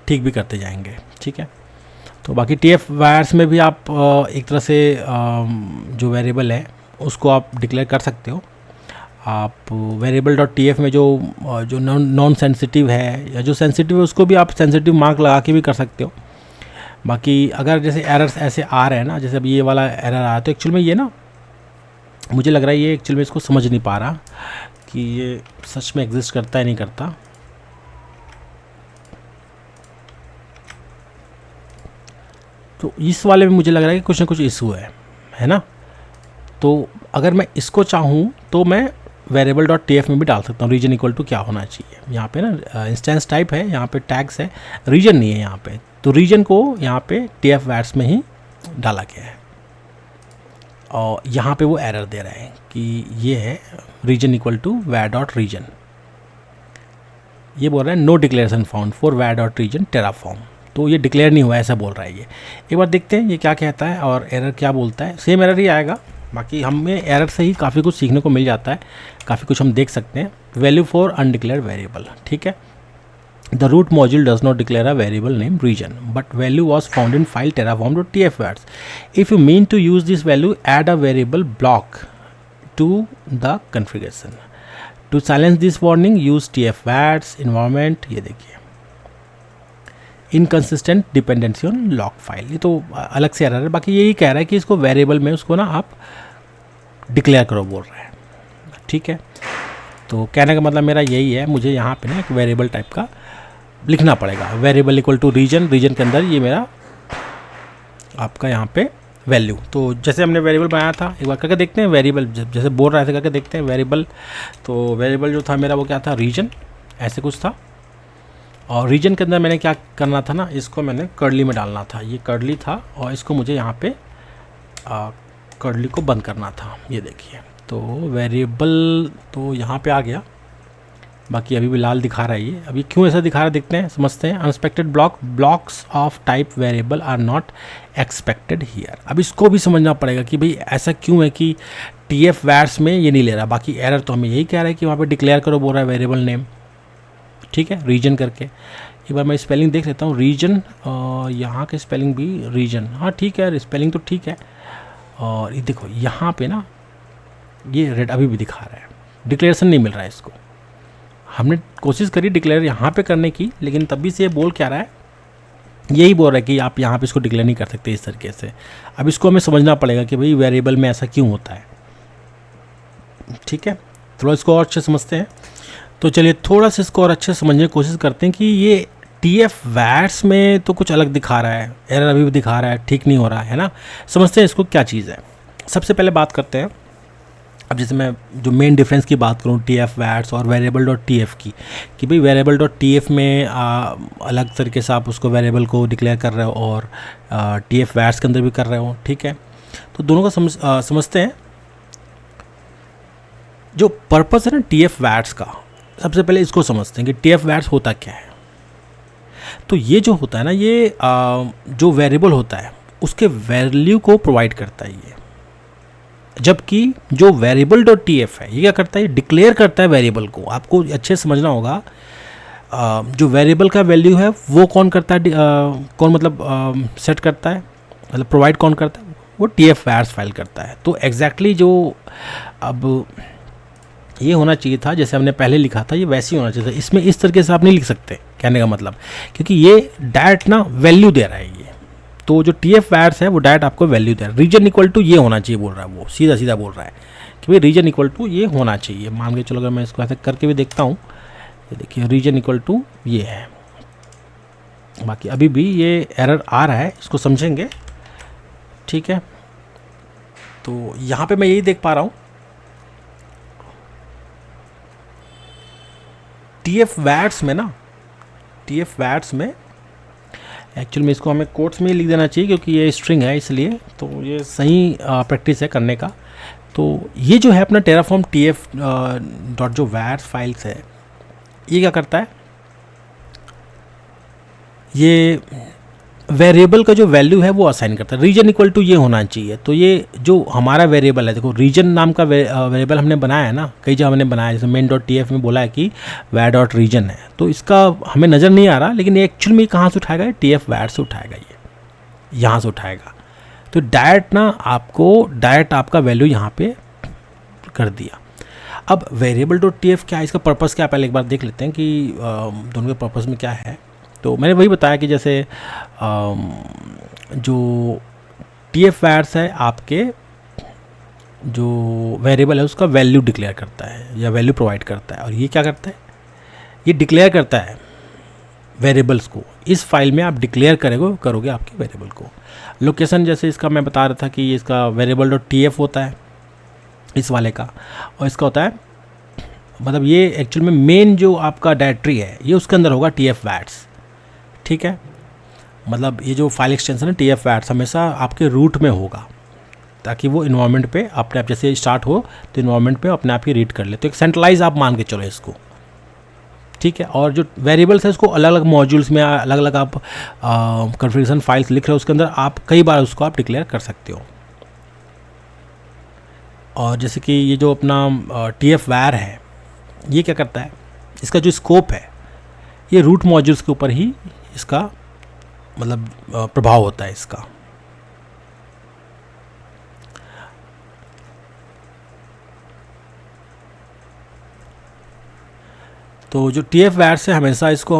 ठीक भी करते जाएंगे, ठीक है। तो बाकी TF वायर्स में भी आप एक तरह से जो वेरिएबल है उसको आप डिक्लेयर कर सकते हो। आप वेरिएबल डॉट TF में जो नॉन सेंसिटिव है या जो सेंसिटिव है उसको भी आप सेंसिटिव मार्क लगा के भी कर सकते हो। बाकी अगर जैसे एरर्स ऐसे आ रहे हैं ना, जैसे अब ये वाला एरर आया, तो एक्चुअल में ये ना मुझे लग रहा है ये एक्चुअल में इसको समझ नहीं पा रहा कि ये सच में एग्जिस्ट करता है नहीं करता। तो इस वाले में मुझे लग रहा है कि कुछ ना कुछ इशू है ना। तो अगर मैं इसको चाहूँ तो मैं वेरिएबल डॉट TF में भी डाल सकता हूँ रीजन इक्वल टू क्या होना चाहिए। यहाँ पे ना इंस्टेंस टाइप है, यहाँ पे टैग्स है, रीजन नहीं है यहाँ पे। तो रीजन को यहाँ पे TF वायर्स में ही डाला गया है और यहाँ पे वो एरर दे रहा है कि ये है region equal to var dot region. ये बोल रहा है no declaration found for var dot region terraform. तो ये डिक्लेयर नहीं हुआ, ऐसा बोल रहा है ये। एक बार देखते हैं ये क्या कहता है और एरर क्या बोलता है। सेम एरर ही आएगा। बाकी हमें एरर से ही काफ़ी कुछ सीखने को मिल जाता है, काफ़ी कुछ हम देख सकते हैं। वैल्यू फॉर अनडिक्लेयर वेरिएबल, ठीक है। The root module does not declare a variable name region but value was found in file terraform.tf vars. If you mean to use this value add a variable block to the configuration. To silence this warning use TF vars environment. ये देखिए inconsistent dependency on lock file, ये तो अलग से एरर है। बाकी यही कह रहा है कि इसको वेरिएबल में उसको ना आप डिक्लेयर करो बोल रहा है, ठीक है। तो कहने का मतलब मेरा यही है, मुझे यहाँ पे ना एक वेरिएबल टाइप का लिखना पड़ेगा। Variable equal to region, region के अंदर ये मेरा आपका यहाँ पे वैल्यू। तो जैसे हमने वेरिएबल बनाया था, एक बार करके देखते हैं। वेरिएबल जैसे बोल रहा है करके देखते हैं वेरिएबल। तो वेरिएबल जो था मेरा वो क्या था, रीजन, ऐसे कुछ था। और रीजन के अंदर मैंने क्या करना था ना, इसको मैंने कर्ली में डालना था। ये कर्ली था और इसको मुझे यहाँ पे कर्ली को बंद करना था। ये देखिए तो वेरिएबल तो यहाँ पे आ गया। बाकी अभी भी लाल दिखा रहा है ये। अभी क्यों ऐसा दिखा रहा है देखते हैं, समझते हैं। Unexpected blocks of type variable are not expected here. अब इसको भी समझना पड़ेगा कि भाई ऐसा क्यों है कि TF वायर्स में ये नहीं ले रहा। बाकी एरर तो हमें यही कह रहा है कि वहाँ पे डिक्लेयर करो बोल रहा है वेरिएबल नेम, ठीक है, रीजन करके। एक बार मैं स्पेलिंग देख लेता हूँ। रीजन, यहाँ के स्पेलिंग भी रीजन, हाँ ठीक है, स्पेलिंग तो ठीक है। और ये देखो यहाँ पे ना ये रेड अभी भी दिखा रहा है, डिक्लेरेशन नहीं मिल रहा है इसको। हमने कोशिश करी डिक्लेयर यहाँ पे करने की, लेकिन तभी से ये बोल क्या रहा है, यही बोल रहा है कि आप यहाँ पे इसको डिक्लेयर नहीं कर सकते इस तरीके से। अब इसको हमें समझना पड़ेगा कि भाई वेरिएबल में ऐसा क्यों होता है, ठीक है। थोड़ा इसको और अच्छे समझते हैं। तो चलिए थोड़ा सा इसको और अच्छे समझने की कोशिश करते हैं कि ये TF वायर्स में तो कुछ अलग दिखा रहा है, एरर अभी भी दिखा रहा है, ठीक नहीं हो रहा है ना। समझते हैं इसको क्या चीज़ है। सबसे पहले बात करते हैं, अब जैसे मैं जो मेन डिफरेंस की बात करूँ TF वायर्स और वेरिएबल डॉट TF की, कि भाई वेरिएबल डॉट TF में अलग तरीके से आप उसको वेरिएबल को डिक्लेयर कर रहे हो और TF वायर्स के अंदर भी कर रहे हो, ठीक है। तो दोनों का समझते हैं। जो पर्पस है ना TF वायर्स का, सबसे पहले इसको समझते हैं कि TF वायर्स होता क्या है। तो ये जो होता है ना, ये जो वेरिएबल होता है उसके वैल्यू को प्रोवाइड करता है ये। जबकि जो वेरिएबल डॉट TF है ये क्या करता है, डिक्लेयर करता है वेरिएबल को। आपको अच्छे समझना होगा, जो वेरिएबल का वैल्यू है वो कौन करता है, कौन मतलब सेट करता है, मतलब प्रोवाइड कौन करता है, वो TF वायर्स फाइल करता है। तो एग्जैक्टली जो अब ये होना चाहिए था, जैसे हमने पहले लिखा था, ये वैसे ही होना चाहिए था। इसमें इस तरीके से आप नहीं लिख सकते, कहने का मतलब, क्योंकि ये डायरेक्ट ना वैल्यू दे रहा है ये। तो जो TF वायर्स है वो डायरेक्ट आपको वैल्यू दे रहा है। रीजन इक्वल टू ये होना चाहिए बोल रहा है, वो सीधा सीधा बोल रहा है कि भाई रीजन इक्वल टू ये होना चाहिए। मान के चलो अगर मैं इसको ऐसे करके भी देखता हूँ, ये देखिए रीजन इक्वल टू ये है। बाकी अभी भी ये एरर आ रहा है, इसको समझेंगे, ठीक है। तो यहाँ पे मैं यही देख पा रहा हूँ, TF वायर्स में ना, TF वायर्स में एक्चुअल में इसको हमें कोट्स में ही लिख देना चाहिए क्योंकि ये स्ट्रिंग है, इसलिए तो ये सही प्रैक्टिस है करने का। तो ये जो है अपना टेराफॉर्म TF डॉट जो वार्स फाइल्स है, ये क्या करता है, ये वेरिएबल का जो वैल्यू है वो असाइन करता है। रीजन इक्वल टू ये होना चाहिए। तो ये जो हमारा वेरिएबल है, देखो रीजन नाम का वेरिएबल हमने बनाया है ना, कई जगह हमने बनाया, जैसे मेन डॉट TF में बोला है कि var डॉट रीजन है, तो इसका हमें नज़र नहीं आ रहा, लेकिन ये एक्चुअल में कहाँ से उठाएगा, TF var से उठाएगा, ये यहाँ से उठाएगा। तो डायरेक्ट ना आपको डायरेक्ट आपका वैल्यू यहाँ पे कर दिया। अब वेरिएबल डॉट TF क्या है, इसका पर्पज़ क्या है, पहले एक बार देख लेते हैं कि दोनों के पर्पज़ में क्या है। तो मैंने वही बताया कि जैसे जो TF var है आपके जो वेरिएबल है उसका वैल्यू डिक्लेयर करता है या वैल्यू प्रोवाइड करता है, और ये क्या करता है, ये डिक्लेयर करता है वेरिएबल्स को। इस फाइल में आप डिक्लेयर करोगे आपके वेरिएबल को। लोकेशन जैसे इसका मैं बता रहा था कि इसका वेरिएबल डॉट TF होता है इस वाले का, और इसका होता है मतलब ये एक्चुअल में मेन जो आपका डायरेक्टरी है ये उसके अंदर होगा TF var। ठीक है, मतलब ये जो फाइल एक्सटेंशन है TF var हमेशा आपके रूट में होगा, ताकि वो इन्वायरमेंट पे अपने आप जैसे स्टार्ट हो तो इन्वायरमेंट पे अपने आप ही रीड कर ले। तो एक सेंट्रलाइज आप मान के चलो इसको, ठीक है। और जो वेरिएबल्स है उसको अलग अलग मॉड्यूल्स में अलग अलग आप कॉन्फ़िगरेशन फाइल्स लिख रहे हो, उसके अंदर आप कई बार उसको आप डिक्लेयर कर सकते हो। और जैसे कि ये जो अपना TF var है, ये क्या करता है, इसका जो स्कोप है ये रूट मॉड्यूल्स के ऊपर ही इसका मतलब प्रभाव होता है इसका। तो जो TF var से हमेशा इसको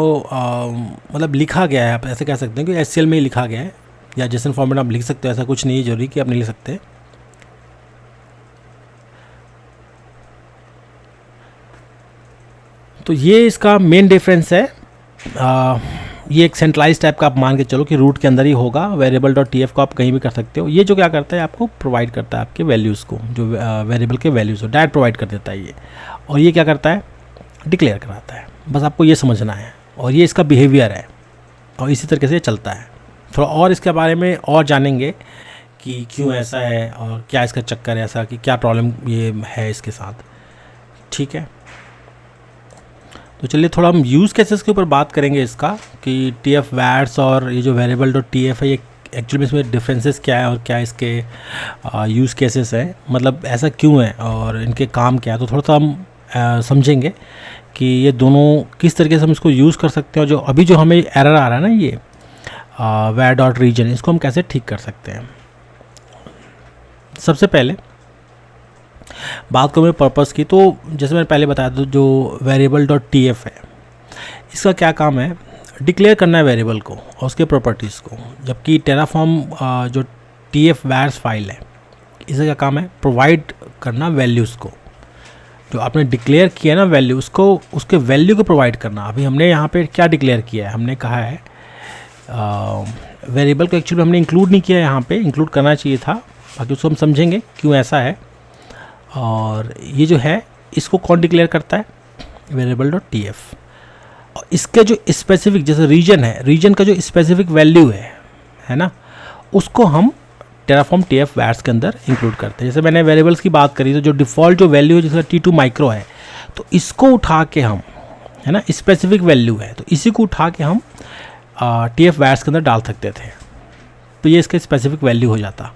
मतलब लिखा गया है, आप ऐसे कह सकते हैं कि SCL में ही लिखा गया है, या JSON फॉर्मेट आप लिख सकते हो, ऐसा कुछ नहीं है जरूरी कि आप नहीं लिख सकते। तो ये इसका मेन डिफरेंस है। ये एक सेंट्रलाइज टाइप का आप मान के चलो कि रूट के अंदर ही होगा। वेरिएबल डॉट TF को आप कहीं भी कर सकते हो। ये जो क्या करता है, आपको प्रोवाइड करता है आपके वैल्यूज़ को, जो वेरिएबल के वैल्यूज़ हो डायरेक्ट प्रोवाइड कर देता है ये। और ये क्या करता है, डिक्लेयर कराता है। बस आपको ये समझना है, और ये इसका बिहेवियर है, और इसी तरीके से चलता है। थोड़ा और इसके बारे में और जानेंगे कि क्यों ऐसा है और क्या इसका चक्कर है, ऐसा कि क्या प्रॉब्लम ये है इसके साथ। ठीक है, तो चलिए थोड़ा हम यूज़ केसेस के ऊपर बात करेंगे इसका, कि TF var और ये जो वेरिएबल डॉट TF है, ये एक्चुअली में इसमें डिफरेंसेस क्या है और क्या इसके यूज़ केसेस हैं, मतलब ऐसा क्यों है और इनके काम क्या है। तो थोड़ा सा हम समझेंगे कि ये दोनों किस तरीके से हम इसको यूज़ कर सकते हैं, और जो अभी जो हमें एरर आ रहा है ना ये var डॉट रीजन, इसको हम कैसे ठीक कर सकते हैं। सबसे पहले बात करूँ मैं पर्पज़ की, तो जैसे मैंने पहले बताया था, जो वेरिएबल डॉट TF है इसका क्या काम है, डिक्लेयर करना है वेरिएबल को और उसके प्रॉपर्टीज़ को। जबकि टेराफॉर्म जो TF var फाइल है, इसका क्या काम है, प्रोवाइड करना वैल्यूज़ को। जो आपने डिक्लेयर किया ना वैल्यू, उसको उसके वैल्यू को प्रोवाइड करना। अभी हमने यहाँ पे क्या डिक्लेयर किया है, हमने कहा है वेरिएबल को एक्चुअली हमने इंक्लूड नहीं किया, यहाँ पे इंक्लूड करना चाहिए था, बाकी उसको हम समझेंगे क्यों ऐसा है। और ये जो है इसको कौन डिक्लेयर करता है, वेरिएबल डॉट TF। और इसके जो स्पेसिफिक जैसे रीजन है, रीजन का जो स्पेसिफिक वैल्यू है ना, उसको हम टेराफॉर्म TF var के अंदर इंक्लूड करते हैं। जैसे मैंने वेरिएबल्स की बात करी, तो जो डिफ़ॉल्ट जो वैल्यू है जिसका T2 माइक्रो है, तो इसको उठा के हम, है ना, स्पेसिफिक वैल्यू है, तो इसी को उठा के हम TF var के अंदर डाल सकते थे, तो ये इसका स्पेसिफिक वैल्यू हो जाता।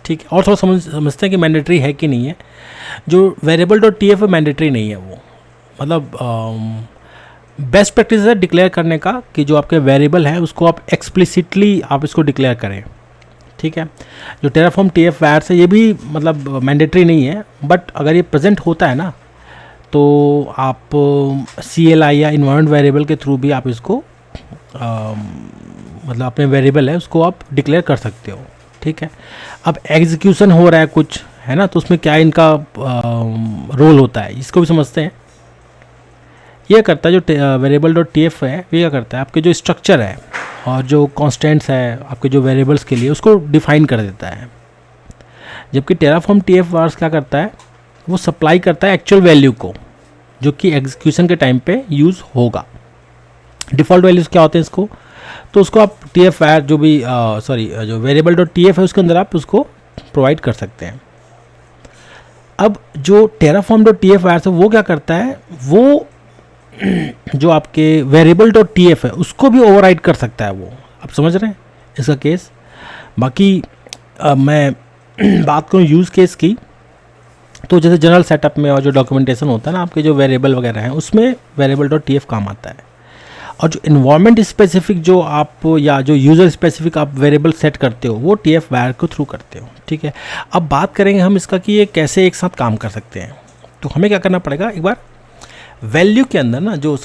ठीक है, और थोड़ा समझते हैं कि मैंडेटरी है कि नहीं है। जो वेरिएबल डॉट TF मैंडेटरी नहीं है, वो मतलब बेस्ट प्रैक्टिस है डिक्लेयर करने का कि जो आपके वेरिएबल है उसको आप एक्सप्लिसिटली आप इसको डिक्लेयर करें। ठीक है, जो टेराफॉर्म TF var है ये भी मतलब मैंडेटरी नहीं है, बट अगर ये प्रेजेंट होता है ना, तो आप CLI या इन्वायरमेंट वेरिएबल के थ्रू भी आप इसको मतलब अपने वेरिएबल है उसको आप डिक्लेयर कर सकते हो। ठीक है, अब एग्जीक्यूशन हो रहा है कुछ, है ना, तो उसमें क्या इनका रोल होता है, इसको भी समझते हैं। ये करता है जो वेरिएबल डॉट TF है, ये क्या करता है, आपके जो स्ट्रक्चर है और जो कॉन्स्टेंट्स है आपके जो वेरिएबल्स के लिए, उसको डिफाइन कर देता है। जबकि टेराफॉर्म TF var क्या करता है, वो सप्लाई करता है एक्चुअल वैल्यू को, जो कि एग्जीक्यूशन के टाइम पे यूज़ होगा। डिफ़ॉल्ट वैल्यूज़ क्या होते हैं इसको, तो उसको आप टी एफ वायर जो भी जो वेरिएबल डॉट टी एफ है उसके अंदर आप उसको प्रोवाइड कर सकते हैं। अब जो Terraform dot T F wire है वो क्या करता है, वो जो आपके वेरिएबल डॉट टी एफ है उसको भी ओवरराइड कर सकता है वो। आप समझ रहे हैं इसका केस। बाकी मैं बात करूँ यूज़ केस की, तो जैसे जनरल सेटअप में और जो डॉक्यूमेंटेशन होता है ना आपके जो वेरिएबल वगैरह हैं उसमें वेरिएबल डॉट टी एफ काम आता है। और जो इन्वायरमेंट स्पेसिफिक जो आप या जो यूज़र स्पेसिफिक आप वेरिएबल सेट करते हो वो टी एफ वायर के थ्रू करते हो, ठीक है। अब बात करेंगे हम इसका कि ये कैसे एक साथ काम कर सकते हैं। तो हमें क्या करना पड़ेगा, एक बार वैल्यू के अंदर ना जो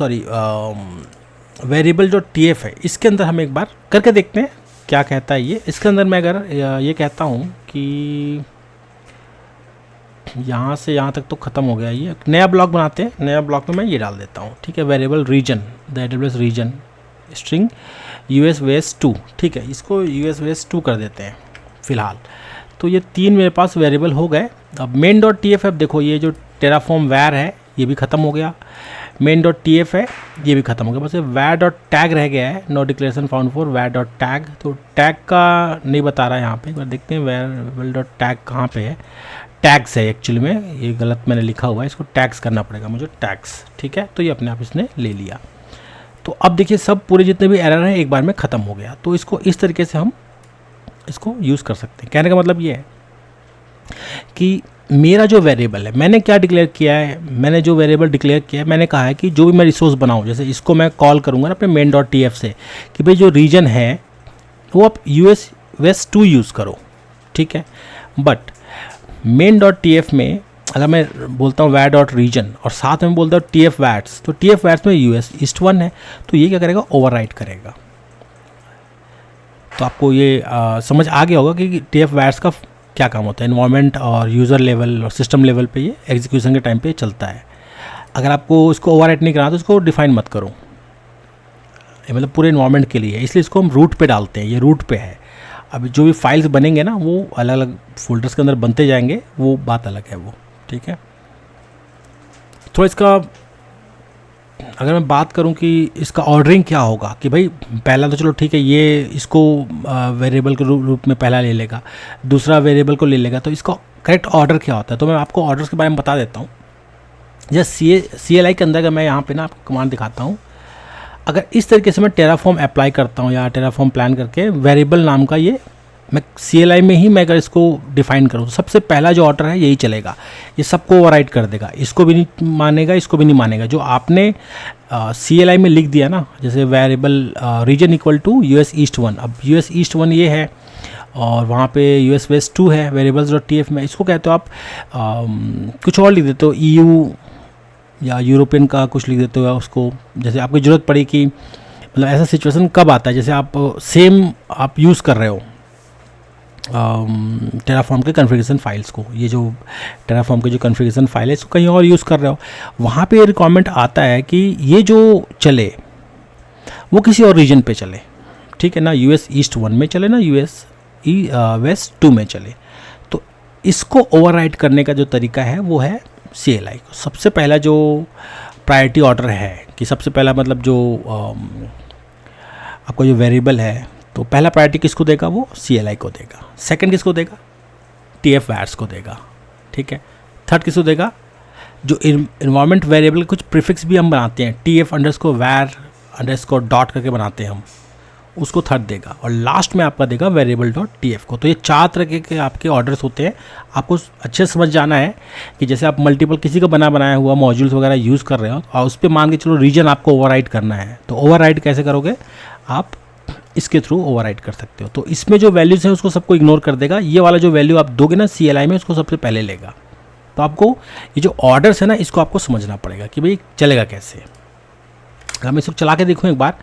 वेरिएबल जो टी एफ है इसके अंदर हम एक बार करके देखते हैं क्या कहता है ये। इसके अंदर मैं अगर ये कहता हूँ कि यहाँ से यहाँ तक तो ख़त्म हो गया, ये एक नया ब्लॉक बनाते हैं। नया ब्लॉक में मैं ये डाल देता हूँ, ठीक है, variable region, the AWS region string US west 2, ठीक है, इसको US वेस 2 कर देते हैं फ़िलहाल। तो ये 3 मेरे पास वेरिएबल हो गए। अब मेन डॉट टी एफ है, देखो ये जो टेराफॉर्म वैर है ये भी ख़त्म हो गया, मेन डॉट टी एफ है ये भी ख़त्म हो गया, बस वैर डॉट टैग रह गया है, नो डिक्लेरेशन फाउंड फॉर वैर डॉट टैग। तो टैग का नहीं बता रहा है यहाँ पे, एक बार देखते हैं वेरिएबल डॉट टैग कहाँ पे है। टैग्स है एक्चुअली में, ये गलत मैंने लिखा हुआ है, इसको टैग्स करना पड़ेगा मुझे, टैग्स, ठीक है। तो ये अपने आप इसने ले लिया। तो अब देखिए सब पूरे जितने भी एरर हैं एक बार में ख़त्म हो गया। तो इसको इस तरीके से हम इसको यूज़ कर सकते हैं। कहने का मतलब ये है कि मेरा जो वेरिएबल है मैंने क्या डिक्लेयर किया है, मैंने जो वेरिएबल डिक्लेयर किया है मैंने कहा है कि जो भी मैं रिसोर्स बनाऊँ, जैसे इसको मैं कॉल करूँगा ना अपने मेन डॉट टी एफ से कि भाई जो रीजन है वो आप US वेस 2 यूज़ करो, ठीक है। But main dot T F में अगर मैं बोलता हूँ वैर डॉट रीजन और साथ में बोलता हूँ टी एफ वैट्स, तो टी एफ वैट्स में US ईस्ट 1 है, तो ये क्या करेगा, ओवरराइट करेगा। तो आपको ये समझ आ गया होगा कि टी एफ वैट्स का क्या काम होता है। एनवायरनमेंट और यूज़र लेवल और सिस्टम लेवल पे ये एग्जीक्यूशन के टाइम पे चलता है। अगर आपको इसको ओवरराइट नहीं करना तो इसको डिफाइन मत करो, ये मतलब पूरे एनवायरनमेंट के लिए है, इसलिए इसको हम रूट पे डालते हैं, ये रूट पे है। अब जो भी फाइल्स बनेंगे ना वो अलग अलग फोल्डर्स के अंदर बनते जाएंगे, वो बात अलग है वो, ठीक है। थोड़ा इसका अगर मैं बात करूं कि इसका ऑर्डरिंग क्या होगा, कि भाई पहला तो चलो ठीक है ये इसको वेरिएबल के रूप में पहला ले लेगा, दूसरा वेरिएबल को ले लेगा, तो इसका करेक्ट ऑर्डर क्या होता है। तो मैं आपको ऑर्डर्स के बारे में बता देता हूँ। जैसे CLI के अंदर अगर मैं यहाँ पे ना आपको कमांड दिखाता हूँ, अगर इस तरीके से मैं टेराफॉर्म अप्लाई करता हूँ या टेराफॉर्म प्लान करके वेरिएबल नाम का ये मैं CLI में ही मैं अगर इसको डिफाइन करूँ तो सबसे पहला जो ऑर्डर है यही चलेगा, ये सबको ओवरराइट कर देगा, इसको भी नहीं मानेगा, इसको भी नहीं मानेगा। जो आपने CLI में लिख दिया ना, जैसे variable region equal to US east 1, अब US ईस्ट 1 ये है और वहाँ पे US वेस 2 है वेरिएबल्स डॉट TF में, इसको कहते हो आप कुछ और लिख देते हो, EU या यूरोपियन का कुछ लिख देते हो उसको। जैसे आपको ज़रूरत पड़ी कि मतलब ऐसा सिचुएशन कब आता है, जैसे आप सेम आप यूज़ कर रहे हो टेराफॉर्म के कॉन्फ़िगरेशन फाइल्स को, ये जो टेराफॉर्म के जो कॉन्फ़िगरेशन फाइल है इसको कहीं और यूज़ कर रहे हो, वहाँ पे ये रिक्वायरमेंट आता है कि ये जो चले वो किसी और रीजन पे चले, ठीक है ना, US ईस्ट 1 में चले ना US वेस 2 में चले। तो इसको ओवरराइट करने का जो तरीका है वो है CLI को। सबसे पहला जो प्रायोरिटी ऑर्डर है कि सबसे पहला मतलब जो आपका जो वेरिएबल है, तो पहला प्रायोरिटी किसको देगा, वो CLI को देगा। सेकंड किसको देगा, TF वैर्स को देगा, ठीक है। थर्ड किसको देगा, जो इन्वायरमेंट वेरिएबल कुछ प्रीफिक्स भी हम बनाते हैं, TF अंडरस्कोर वैर अंडरस्कोर डॉट करके बनाते हैं हम, उसको थर्ड देगा। और लास्ट में आपका देगा वेरिएबल डॉट TF को। तो ये 4 तरह के आपके ऑर्डर्स होते हैं। आपको अच्छे से समझ जाना है कि जैसे आप मल्टीपल किसी का बनाया हुआ मॉड्यूल्स वगैरह यूज़ कर रहे हो और उस पर मान के चलो रीजन आपको ओवरराइड करना है, तो ओवरराइड कैसे करोगे, आप इसके थ्रू ओवरराइड कर सकते हो। तो इसमें जो वैल्यूज़ हैं उसको सबको इग्नोर कर देगा, ये वाला जो वैल्यू आप दोगे ना CLI में उसको सबसे पहले लेगा। तो आपको ये जो ऑर्डर्स है ना इसको आपको समझना पड़ेगा कि भाई चलेगा कैसे। अगर मैं इसको चला के देखूँ एक बार,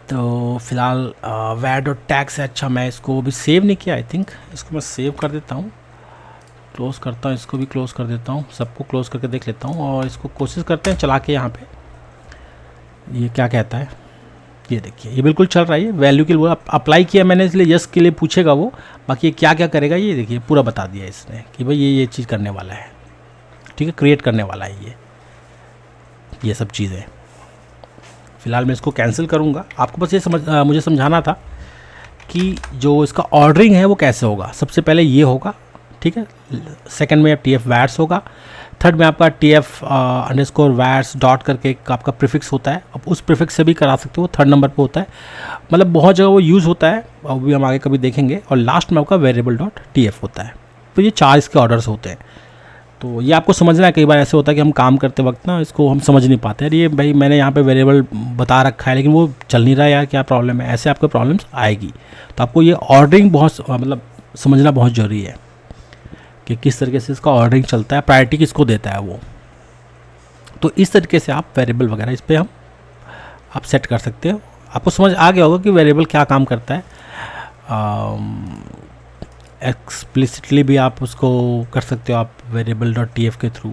तो फिलहाल वैर डॉट टैग से, अच्छा मैं इसको भी सेव नहीं किया, आई थिंक इसको मैं सेव कर देता हूँ, क्लोज़ करता हूँ, इसको भी क्लोज़ कर देता हूँ, सबको क्लोज़ करके देख लेता हूँ और इसको कोशिश करते हैं चला के। यहाँ पे ये क्या कहता है, ये देखिए ये बिल्कुल चल रहा है, वैल्यू के लिए अप्लाई किया मैंने इसलिए यस के लिए पूछेगा वो, बाकी ये क्या क्या करेगा ये देखिए पूरा बता दिया इसने कि भाई ये चीज़ करने वाला है, ठीक है, क्रिएट करने वाला है ये सब चीज़ें। फ़िलहाल मैं इसको कैंसिल करूँगा। आपको बस ये मुझे समझाना था कि जो इसका ऑर्डरिंग है वो कैसे होगा। सबसे पहले ये होगा, ठीक है, सेकंड में TF वैट्स होगा, थर्ड में आपका TF अंडरस्कोर वैट्स डॉट करके एक आपका प्रीफिक्स होता है। अब उस प्रीफिक्स से भी करा सकते हो, थर्ड नंबर पे होता है, मतलब बहुत जगह वो यूज़ होता है, और भी हम आगे कभी देखेंगे। और लास्ट में आपका वेरिएबल डॉट TF होता है। तो ये 4 इसके ऑर्डर्स होते हैं। तो ये आपको समझना है। कई बार ऐसे होता है कि हम काम करते वक्त ना इसको हम समझ नहीं पाते, अरे ये भाई मैंने यहाँ पे वेरिएबल बता रखा है लेकिन वो चल नहीं रहा है यार, क्या प्रॉब्लम है। ऐसे आपको प्रॉब्लम्स आएगी। तो आपको ये ऑर्डरिंग बहुत मतलब समझना बहुत ज़रूरी है कि किस तरीके से इसका ऑर्डरिंग चलता है, प्रायोरिटी किसको देता है वो। तो इस तरीके से आप वेरिएबल वगैरह इस पर आप सेट कर सकते हो। आपको समझ आ गया होगा कि वेरिएबल क्या काम करता है। एक्सप्लिसिटली भी आप उसको कर सकते हो, आप वेरिएबल डॉट TF के थ्रू।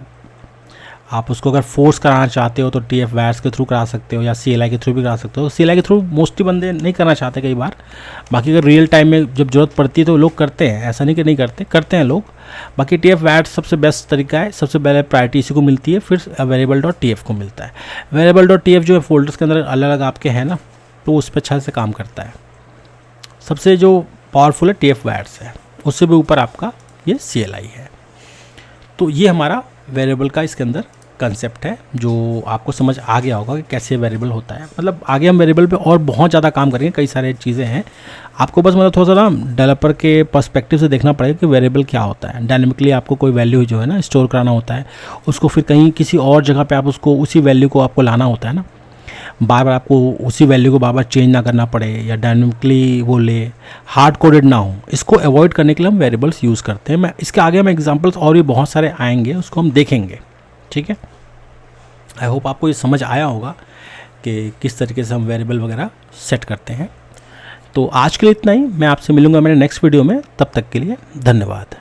आप उसको अगर फोर्स कराना चाहते हो तो TF वैट्स के थ्रू करा सकते हो, या CLI के थ्रू भी करा सकते हो। CLI के थ्रू मोस्टली बंदे नहीं करना चाहते कई बार, बाकी अगर रियल टाइम में जब ज़रूरत पड़ती है तो लोग करते हैं, ऐसा नहीं कि नहीं करते, करते हैं लोग। बाकी TF वैट्स सबसे बेस्ट तरीका है, सबसे पहले प्रायोरिटी इसी को मिलती है, फिर वेरिएबल डॉट TF को मिलता है। वेरिएबल डॉट TF जो है फोल्डर्स के अंदर अलग अलग आपके हैं ना, तो उस पर अच्छा से काम करता है। सबसे जो पावरफुल है TF वैट्स है, उससे भी ऊपर आपका ये CLI है। तो ये हमारा वेरिएबल का इसके अंदर कंसेप्ट है, जो आपको समझ आ गया होगा कि कैसे वेरिएबल होता है। मतलब आगे हम वेरिएबल पे और बहुत ज़्यादा काम करेंगे, कई सारे चीज़ें हैं। आपको बस मतलब थोड़ा सा ना डेवलपर के पर्सपेक्टिव से देखना पड़ेगा कि वेरिएबल क्या होता है। डायनेमिकली आपको कोई वैल्यू जो है ना स्टोर कराना होता है, उसको फिर कहीं किसी और जगह पे आप उसको उसी वैल्यू को आपको लाना होता है ना, बार बार आपको उसी वैल्यू को बार बार चेंज ना करना पड़े, या डायनेमिकली वो ले हार्ड कोडेड ना हो। इसको अवॉइड करने के लिए हम वेरिएबल्स यूज़ करते हैं। मैं इसके आगे हम एग्जांपल्स और भी बहुत सारे आएंगे, उसको हम देखेंगे, ठीक है। आई होप आपको ये समझ आया होगा कि किस तरीके से हम वेरिएबल वगैरह सेट करते हैं। तो आज के लिए इतना ही। मैं आपसे मिलूंगा मेरे नेक्स्ट वीडियो में, तब तक के लिए धन्यवाद।